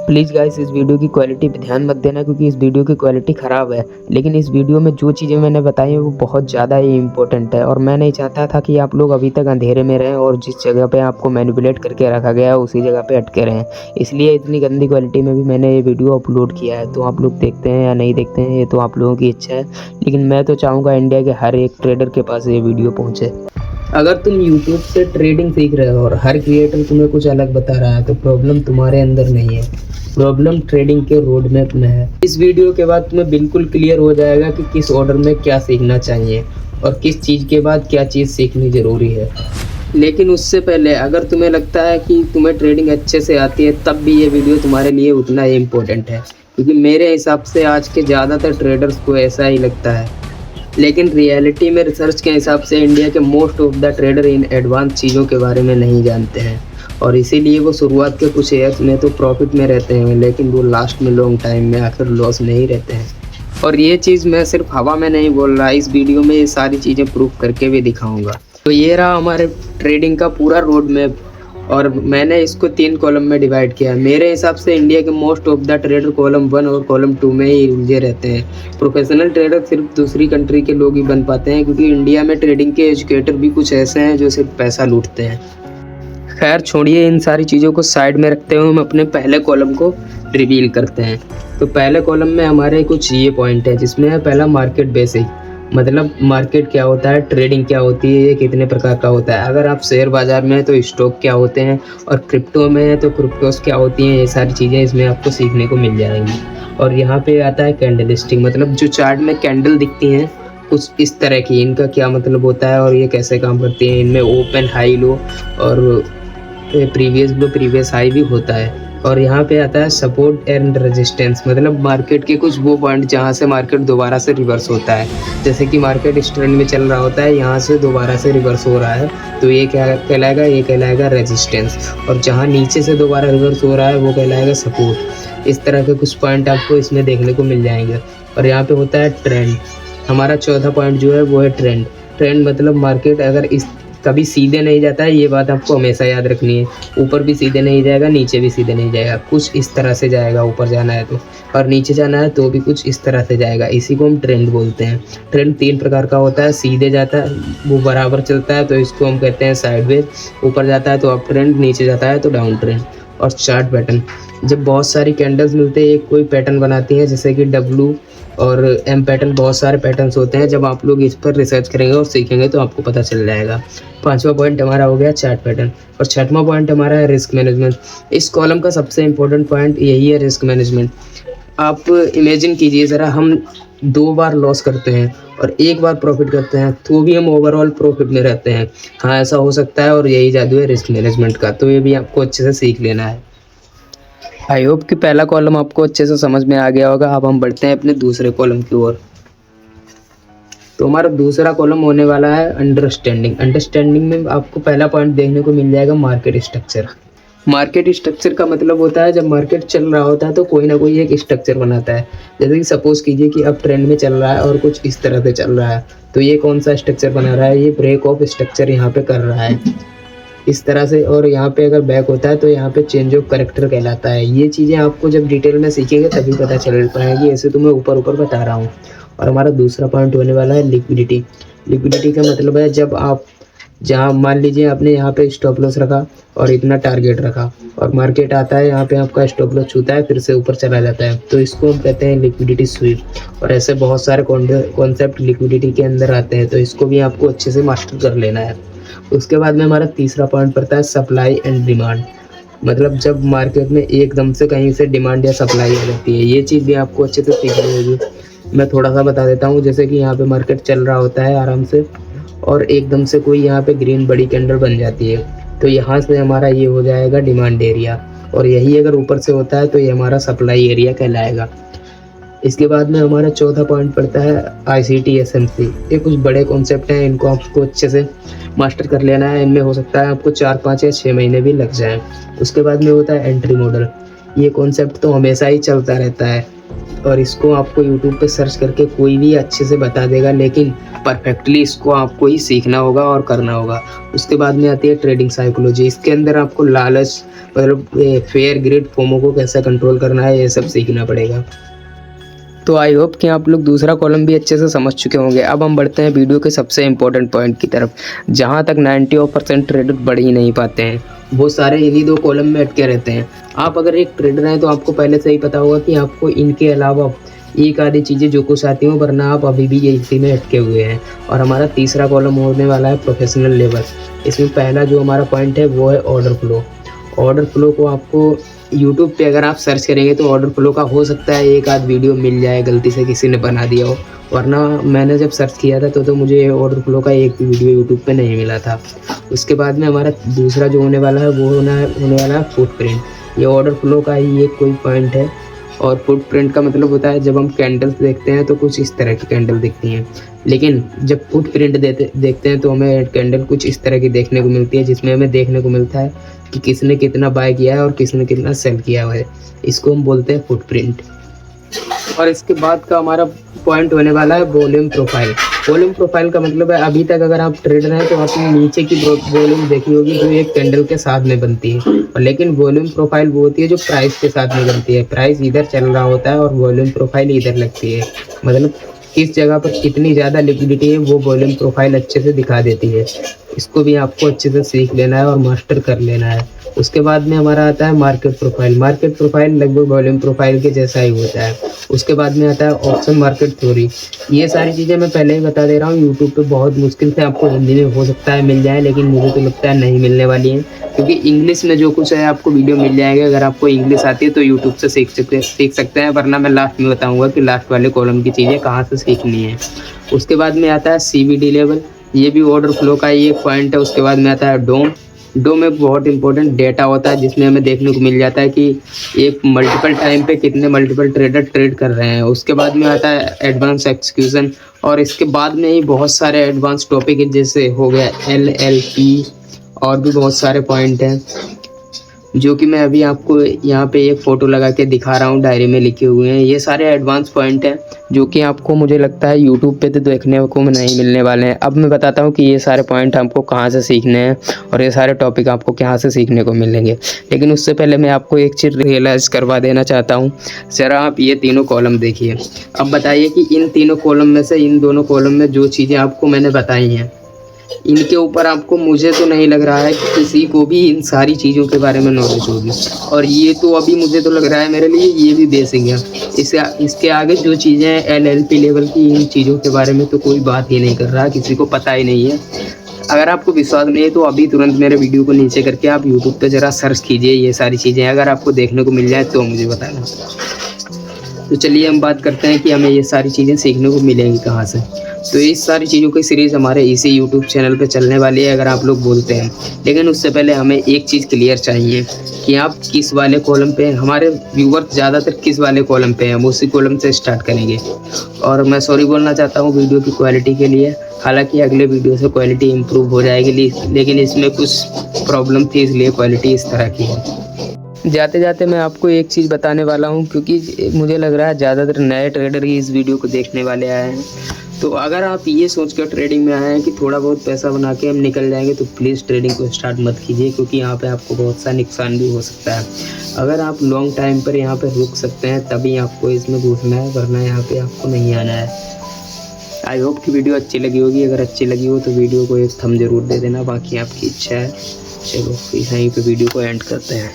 Please guys इस video की quality पे ध्यान मत देना क्योंकि इस वीडियो की क्वालिटी ख़राब है। लेकिन इस वीडियो में जो चीज़ें मैंने बताई हैं वो बहुत ज़्यादा ही इम्पोर्टेंट है और मैं नहीं चाहता था कि आप लोग अभी तक अंधेरे में रहें और जिस जगह पे आपको मैनिपुलेट करके रखा गया है उसी जगह पे अटके रहें। इसलिए इतनी गंदी क्वालिटी में भी मैंने ये वीडियो अपलोड किया है। तो आप लोग देखते हैं या नहीं देखते हैं ये तो आप लोगों की इच्छा है, लेकिन मैं तो चाहूँगा इंडिया के हर एक ट्रेडर के पास ये वीडियो पहुँचे। अगर तुम YouTube से ट्रेडिंग सीख रहे हो और हर क्रिएटर तुम्हें कुछ अलग बता रहा है तो प्रॉब्लम तुम्हारे अंदर नहीं है, प्रॉब्लम ट्रेडिंग के रोड मैप में है। इस वीडियो के बाद तुम्हें बिल्कुल क्लियर हो जाएगा कि किस ऑर्डर में क्या सीखना चाहिए और किस चीज़ के बाद क्या चीज़ सीखनी ज़रूरी है। लेकिन उससे पहले अगर तुम्हें लगता है कि तुम्हें ट्रेडिंग अच्छे से आती है तब भी ये वीडियो तुम्हारे लिए उतना ही इम्पोर्टेंट है, क्योंकि मेरे हिसाब से आज के ज़्यादातर ट्रेडर्स को ऐसा ही लगता है। लेकिन रियलिटी में रिसर्च के हिसाब से इंडिया के most of the trader in advance चीज़ों के बारे में नहीं जानते हैं और इसीलिए वो शुरुआत के कुछ ईयर्स में तो प्रॉफिट में रहते हैं, लेकिन वो लास्ट में लॉन्ग टाइम में आखिर लॉस नहीं रहते हैं। और ये चीज़ मैं सिर्फ हवा में नहीं बोल रहा, इस वीडियो में ये सारी चीज़ें प्रूफ करके भी दिखाऊंगा। तो ये रहा हमारे ट्रेडिंग का पूरा रोड मैप और मैंने इसको 3 कॉलम में डिवाइड किया है। मेरे हिसाब से इंडिया के most of the trader column 1 और कॉलम 2 में ही उलझे रहते हैं। प्रोफेशनल ट्रेडर सिर्फ दूसरी कंट्री के लोग ही बन पाते हैं, क्योंकि इंडिया में ट्रेडिंग के एजुकेटर भी कुछ ऐसे हैं जो सिर्फ पैसा लूटते हैं। खैर छोड़िए इन सारी चीज़ों को साइड में रखते हुए हम अपने पहले कॉलम को रिवील करते हैं। तो पहले कॉलम में हमारे कुछ ये पॉइंट है, जिसमें है पहला मार्केट बेसिक, मतलब मार्केट क्या होता है, ट्रेडिंग क्या होती है, ये कितने प्रकार का होता है। अगर आप शेयर बाजार में हैं तो स्टॉक क्या होते हैं और क्रिप्टो में है तो क्रिप्टोस क्या होती हैं, ये सारी चीज़ें इसमें आपको सीखने को मिल जाएंगी। और यहाँ पे आता है कैंडलस्टिक, मतलब जो चार्ट में कैंडल दिखती हैं कुछ इस तरह की, इनका क्या मतलब होता है और ये कैसे काम करती हैं। इनमें ओपन हाई लो और प्रीवियस लो प्रीवियस हाई भी होता है। और यहाँ पे आता है सपोर्ट एंड रेजिस्टेंस, मतलब मार्केट के कुछ वो पॉइंट जहाँ से मार्केट दोबारा से रिवर्स होता है। जैसे कि मार्केट इस ट्रेंड में चल रहा होता है, यहाँ से दोबारा से रिवर्स हो रहा है तो ये क्या कहलाएगा, ये कहलाएगा रेजिस्टेंस। और जहाँ नीचे से दोबारा रिवर्स हो रहा है वो कहलाएगा सपोर्ट। इस तरह के कुछ पॉइंट आपको इसमें देखने को मिल जाएंगे। और यहाँ पे होता है ट्रेंड। हमारा चौथा पॉइंट जो है वो है ट्रेंड। ट्रेंड मतलब मार्केट अगर इस कभी सीधे नहीं जाता है, ये बात आपको हमेशा याद रखनी है। ऊपर भी सीधे नहीं जाएगा, नीचे भी सीधे नहीं जाएगा, कुछ इस तरह से जाएगा। ऊपर जाना है तो, और नीचे जाना है तो भी कुछ इस तरह से जाएगा। इसी को हम ट्रेंड बोलते हैं। ट्रेंड 3 प्रकार का होता है, सीधे जाता है वो बराबर चलता है तो इसको हम कहते हैं साइडवेज, ऊपर जाता है तो अप ट्रेंड, नीचे जाता है तो डाउन ट्रेंड। और चार्ट पैटर्न, जब बहुत सारी कैंडल्स मिलते हैं एक कोई पैटर्न बनाती हैं, जैसे कि डब्लू और एम पैटर्न, बहुत सारे पैटर्न्स होते हैं। जब आप लोग इस पर रिसर्च करेंगे और सीखेंगे तो आपको पता चल जाएगा। 5वां पॉइंट हमारा हो गया चार्ट पैटर्न। और 6वां पॉइंट हमारा है रिस्क मैनेजमेंट। इस कॉलम का सबसे इम्पोर्टेंट पॉइंट यही है, रिस्क मैनेजमेंट। आप इमेजिन कीजिए ज़रा, हम 2 बार लॉस करते हैं और 1 बार प्रॉफिट करते हैं तो भी हम ओवरऑल प्रॉफिट में रहते हैं। हाँ ऐसा हो सकता है और यही जादू है रिस्क मैनेजमेंट का। तो ये भी आपको अच्छे से सीख लेना है। आई होप कि पहला कॉलम आपको अच्छे से समझ में आ गया होगा। अब हम बढ़ते हैं अपने दूसरे कॉलम की ओर। तो हमारा दूसरा कॉलम होने वाला है अंडरस्टैंडिंग। अंडरस्टैंडिंग में आपको पहला पॉइंट देखने को मिल जाएगा मार्केट स्ट्रक्चर। मार्केट स्ट्रक्चर का मतलब होता है जब मार्केट चल रहा होता है तो कोई ना कोई एक स्ट्रक्चर बनाता है। जैसे कि सपोज कीजिए कि अब ट्रेंड में चल रहा है और कुछ इस तरह से चल रहा है तो ये कौन सा स्ट्रक्चर बना रहा है, ये ब्रेक ऑफ स्ट्रक्चर यहाँ पे कर रहा है इस तरह से। और यहाँ पे अगर बैक होता है तो यहाँ पे चेंज ऑफ करेक्टर कहलाता है। ये चीज़ें आपको जब डिटेल में सीखेंगे तभी पता चल पाएगी, ऐसे तो मैं ऊपर ऊपर बता रहा हूँ। और हमारा दूसरा पॉइंट होने वाला है लिक्विडिटी। लिक्विडिटी का मतलब है जब आप, जहाँ मान लीजिए आपने यहाँ पे स्टॉप लॉस रखा और इतना टारगेट रखा और मार्केट आता है यहाँ पे आपका स्टॉप लॉस छूता है फिर से ऊपर चला जाता है तो इसको हम कहते हैं लिक्विडिटी स्वीप। और ऐसे बहुत सारे कॉन्सेप्ट लिक्विडिटी के अंदर आते हैं तो इसको भी आपको अच्छे से मास्टर कर लेना है। उसके बाद में हमारा तीसरा पॉइंट पड़ता है सप्लाई एंड डिमांड। मतलब जब मार्केट में एकदम से कहीं से डिमांड या सप्लाई आ जाती है, ये चीज़ भी आपको अच्छे से सीखनी होगी। मैं थोड़ा सा बता देता हूँ। जैसे कि यहाँ पे मार्केट चल रहा होता है आराम से और एकदम से कोई यहाँ पे ग्रीन बड़ी कैंडल बन जाती है तो यहाँ से हमारा ये हो जाएगा डिमांड एरिया, और यही अगर ऊपर से होता है तो ये हमारा सप्लाई एरिया कहलाएगा। इसके बाद में हमारा चौथा पॉइंट पड़ता है ICT SMC। ये कुछ बड़े कॉन्सेप्ट हैं, इनको आपको अच्छे से मास्टर कर लेना है। इनमें हो सकता है आपको 4, 5 या 6 महीने भी लग जाएं। उसके बाद में होता है एंट्री मॉडल। ये कॉन्सेप्ट तो हमेशा ही चलता रहता है और इसको आपको यूट्यूब पे सर्च करके कोई भी अच्छे से बता देगा, लेकिन परफेक्टली इसको आपको ही सीखना होगा और करना होगा। उसके बाद में आती है ट्रेडिंग साइकोलॉजी। इसके अंदर आपको लालच, मतलब फेयर, ग्रिड, फोमो को कैसे कंट्रोल करना है, ये सब सीखना पड़ेगा। तो आई होप कि आप लोग दूसरा कॉलम भी अच्छे से समझ चुके होंगे। अब हम बढ़ते हैं वीडियो के सबसे इम्पोर्टेंट पॉइंट की तरफ, जहाँ तक 90% ट्रेडर बढ़ ही नहीं पाते हैं। वो सारे इन्हीं दो कॉलम में अटके रहते हैं। आप अगर एक ट्रेडर हैं तो आपको पहले से ही पता होगा कि आपको इनके अलावा एक आधी चीज़ें जो कुछ आती हैं, वरना आप अभी भी इसी में अटके हुए हैं। और हमारा तीसरा कॉलम होने वाला है प्रोफेशनल लेवल। इसमें पहला जो हमारा पॉइंट है वो है ऑर्डर फ्लो। ऑर्डर फ्लो को आपको यूट्यूब पे अगर आप सर्च करेंगे तो ऑर्डर फ्लो का हो सकता है एक आध वीडियो मिल जाए, गलती से किसी ने बना दिया हो, वरना मैंने जब सर्च किया था तो मुझे ऑर्डर फ्लो का एक भी वीडियो यूट्यूब पे नहीं मिला था। उसके बाद में हमारा दूसरा जो होने वाला है वो होने वाला है फुटप्रिंट। ये ऑर्डर फ्लो का ही एक कोई पॉइंट है। और फुटप्रिंट का मतलब होता है जब हम कैंडल्स देखते हैं तो कुछ इस तरह की कैंडल दिखती हैं, लेकिन जब फुटप्रिंट देखते हैं तो हमें कैंडल कुछ इस तरह की देखने को मिलती है, जिसमें हमें देखने को मिलता है कि किसने कितना बाय किया है और किसने कितना सेल किया हुआ है। इसको हम बोलते हैं फुटप्रिंट। और इसके बाद का हमारा पॉइंट होने वाला है वॉल्यूम प्रोफाइल। वॉल्यूम प्रोफाइल का मतलब है, अभी तक अगर आप ट्रेडर हैं तो आपने नीचे की वॉल्यूम देखी होगी जो एक कैंडल के साथ में बनती है, और लेकिन वॉल्यूम प्रोफाइल वो होती है जो प्राइस के साथ में बनती है। प्राइस इधर चल रहा होता है और वॉल्यूम प्रोफाइल इधर लगती है, मतलब किस जगह पर कितनी ज़्यादा लिक्विडिटी है वो वॉल्यूम प्रोफाइल अच्छे से दिखा देती है। इसको भी आपको अच्छे से सीख लेना है और मास्टर कर लेना है। उसके बाद में हमारा आता है मार्केट प्रोफाइल। मार्केट प्रोफाइल लगभग वॉल्यूम प्रोफाइल के जैसा ही होता है। उसके बाद में आता है ऑप्शन मार्केट थ्योरी। ये सारी चीज़ें मैं पहले ही बता दे रहा हूँ, यूट्यूब पे बहुत मुश्किल से आपको हिंदी में हो सकता है मिल जाए, लेकिन मुझे तो लगता है नहीं मिलने वाली है, क्योंकि इंग्लिश में जो कुछ है आपको वीडियो मिल जाएगा। अगर आपको इंग्लिश आती है तो यूट्यूब से सीख सकते हैं, वरना मैं लास्ट में बताऊँगा कि लास्ट वाले कॉलम की चीज़ें कहाँ से सीखनी है। उसके बाद में आता है CVD लेवल। ये भी ऑर्डर फ्लो का ही एक पॉइंट है। उसके बाद में आता है डोम। डोम में बहुत इंपॉर्टेंट डेटा होता है, जिसमें हमें देखने को मिल जाता है कि एक मल्टीपल टाइम पे कितने मल्टीपल ट्रेडर ट्रेड कर रहे हैं। उसके बाद में आता है एडवांस एक्सक्यूशन, और इसके बाद में ही बहुत सारे एडवांस टॉपिक है, जैसे हो गया LLP, और भी बहुत सारे पॉइंट हैं जो कि मैं अभी आपको यहाँ पे एक फ़ोटो लगा के दिखा रहा हूँ, डायरी में लिखे हुए हैं। ये सारे एडवांस पॉइंट हैं जो कि आपको मुझे लगता है यूट्यूब पे तो देखने को नहीं मिलने वाले हैं। अब मैं बताता हूँ कि ये सारे पॉइंट आपको कहाँ से सीखने हैं और ये सारे टॉपिक आपको कहाँ से सीखने को मिलेंगे। लेकिन उससे पहले मैं आपको एक चीज़ रियलाइज़ करवा देना चाहता हूँ। ज़रा आप ये तीनों कॉलम देखिए। अब बताइए कि इन तीनों कॉलम में से इन दोनों कॉलम में जो चीज़ें आपको मैंने बताई हैं, इनके ऊपर आपको, मुझे तो नहीं लग रहा है कि किसी को भी इन सारी चीज़ों के बारे में नॉलेज होगी। और ये तो अभी मुझे तो लग रहा है मेरे लिए ये भी बेसिक है। इसके आगे जो चीज़ें हैं LLP लेवल की, इन चीज़ों के बारे में तो कोई बात ही नहीं कर रहा, किसी को पता ही नहीं है। अगर आपको विश्वास नहीं है तो अभी तुरंत मेरे वीडियो को नीचे करके आप यूट्यूब पर ज़रा सर्च कीजिए ये सारी चीज़ें, अगर आपको देखने को मिल जाए तो मुझे बताना। तो चलिए हम बात करते हैं कि हमें ये सारी चीज़ें सीखने को मिलेंगी कहाँ से। तो इस सारी चीज़ों की सीरीज़ हमारे इसी यूट्यूब चैनल पे चलने वाली है, अगर आप लोग बोलते हैं। लेकिन उससे पहले हमें एक चीज़ क्लियर चाहिए कि आप किस वाले कॉलम पे हैं। हमारे व्यूअर्स ज़्यादातर किस वाले कॉलम पे हैं, हम उसी कॉलम से स्टार्ट करेंगे। और मैं सॉरी बोलना चाहता हूँ वीडियो की क्वालिटी के लिए, हालांकि अगले वीडियो से क्वालिटी इम्प्रूव हो जाएगी, लेकिन इसमें कुछ प्रॉब्लम थी इसलिए क्वालिटी इस तरह की है। जाते जाते मैं आपको एक चीज़ बताने वाला हूँ, क्योंकि मुझे लग रहा है ज़्यादातर नए ट्रेडर ही इस वीडियो को देखने वाले आए हैं। तो अगर आप ये सोच कर ट्रेडिंग में आए हैं कि थोड़ा बहुत पैसा बना के हम निकल जाएंगे, तो प्लीज़ ट्रेडिंग को स्टार्ट मत कीजिए, क्योंकि यहाँ पे आपको बहुत सा नुकसान भी हो सकता है। अगर आप लॉन्ग टाइम पर यहाँ पे रुक सकते हैं तभी आपको इसमें घुसना है, वरना यहाँ पे आपको नहीं आना है। आई होप कि वीडियो अच्छी लगी होगी। अगर अच्छी लगी हो तो वीडियो को एक थंब जरूर दे देना, बाकी आपकी इच्छा है। चलो यहीं पे वीडियो को एंड करते हैं।